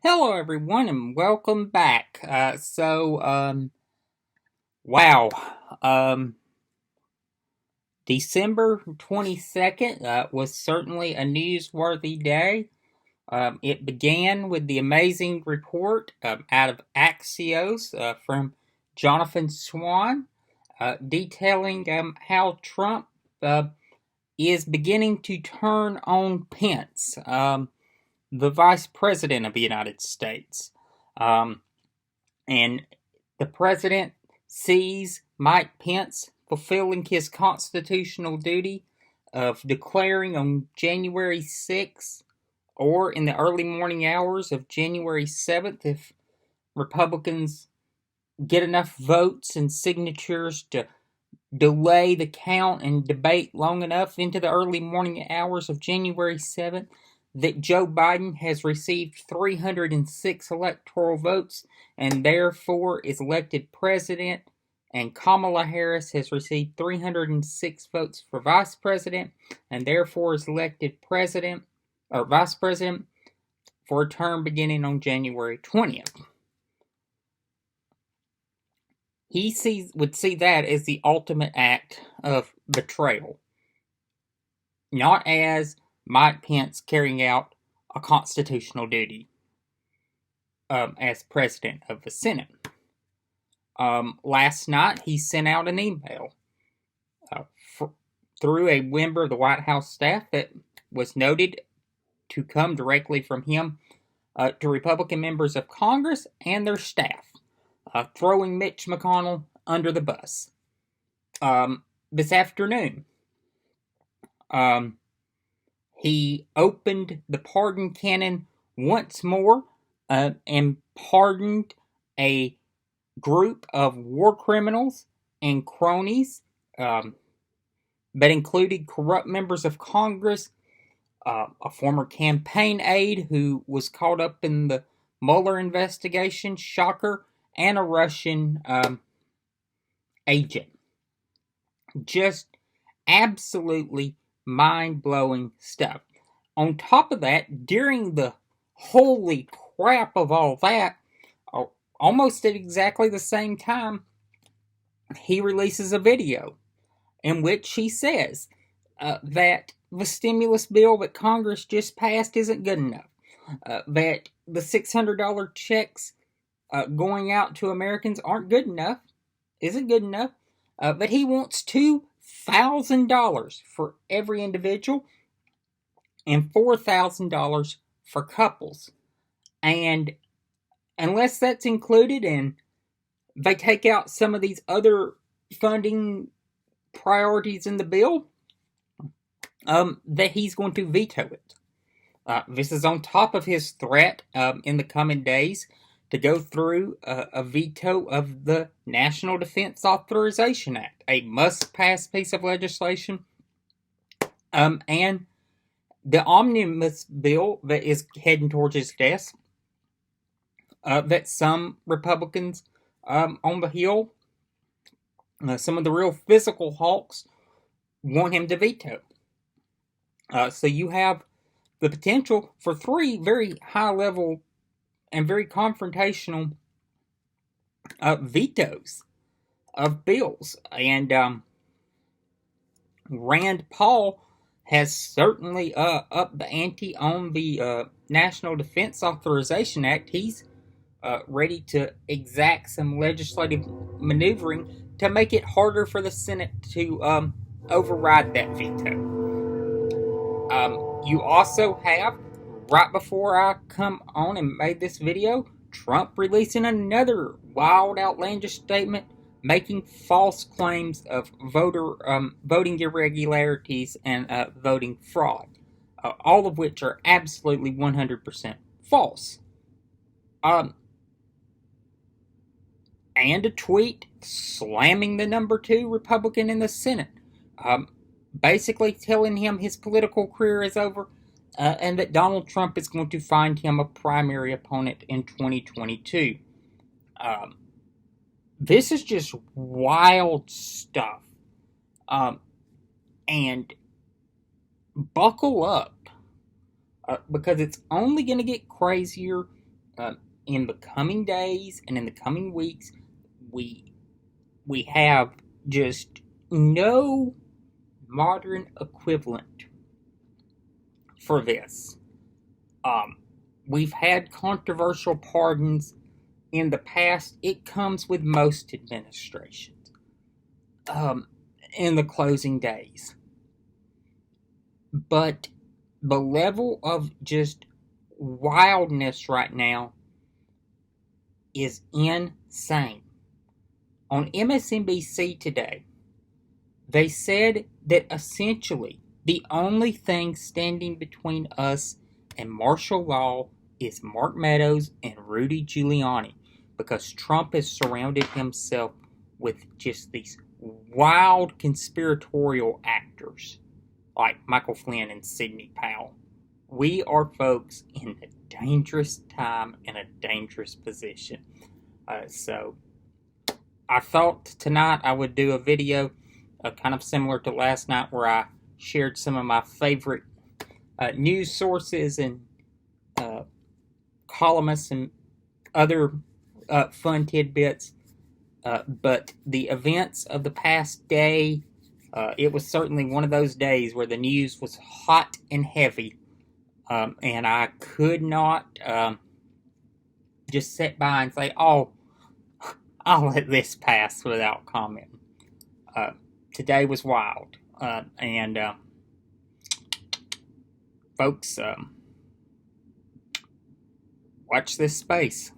Hello, everyone, and welcome back. Wow. Um, December 22nd was certainly a newsworthy day. It began with the amazing report out of Axios from Jonathan Swan detailing how Trump uh, is beginning to turn on Pence, the Vice President of the United States. Um, and the president sees Mike Pence fulfilling his constitutional duty of declaring on January 6th or in the early morning hours of January 7th if Republicans get enough votes and signatures to delay the count and debate long enough into the early morning hours of January 7th that Joe Biden has received 306 electoral votes and therefore is elected president, and Kamala Harris has received 306 votes for vice president and therefore is elected president or vice president for a term beginning on January 20th. Would see that as the ultimate act of betrayal, not as Mike Pence carrying out a constitutional duty as president of the Senate. Last night, he sent out an email through a member of the White House staff that was noted to come directly from him to Republican members of Congress and their staff, throwing Mitch McConnell under the bus. This afternoon, he opened the pardon cannon once more and pardoned a group of war criminals and cronies that included corrupt members of Congress, a former campaign aide who was caught up in the Mueller investigation, shocker, and a Russian agent. Just absolutely mind-blowing stuff. On top of that, during the holy crap of all that, almost at exactly the same time, he releases a video in which he says that the stimulus bill that Congress just passed isn't good enough, that the $600 checks going out to Americans isn't good enough, but he wants $2,000 for every individual and $4,000 for couples. And unless that's included and they take out some of these other funding priorities in the bill, that he's going to veto it. This is on top of his threat in the coming days to go through a veto of the National Defense Authorization Act, a must-pass piece of legislation, and the omnibus bill that is heading towards his desk, that some Republicans on the Hill, some of the real physical hawks, want him to veto. So you have the potential for three very high-level and very confrontational vetoes of bills. And Rand Paul has certainly upped the ante on the National Defense Authorization Act. He's ready to exact some legislative maneuvering to make it harder for the Senate to override that veto. You also have, right before I come on and made this video, Trump releasing another wild, outlandish statement making false claims of voting irregularities and voting fraud, all of which are absolutely 100% false. And a tweet slamming the number 2 Republican in the Senate, basically telling him his political career is over, and that Donald Trump is going to find him a primary opponent in 2022. This is just wild stuff. And buckle up, because it's only going to get crazier Uh, in the coming days and in the coming weeks, we we have just no modern equivalent for this. Um, we've had controversial pardons in the past. It comes with most administrations. Um, in the closing days, but the level of just wildness right now is insane. On MSNBC today, they said that essentially the only thing standing between us and martial law is Mark Meadows and Rudy Giuliani, because Trump has surrounded himself with just these wild conspiratorial actors like Michael Flynn and Sidney Powell. We are folks in a dangerous time and a dangerous position. So I thought tonight I would do a video kind of similar to last night, where I shared some of my favorite news sources and columnists and other fun tidbits. But the events of the past day, it was certainly one of those days where the news was hot and heavy, and I could not just sit by and say, "Oh, I'll let this pass" without comment. Today was wild, and folks, watch this space.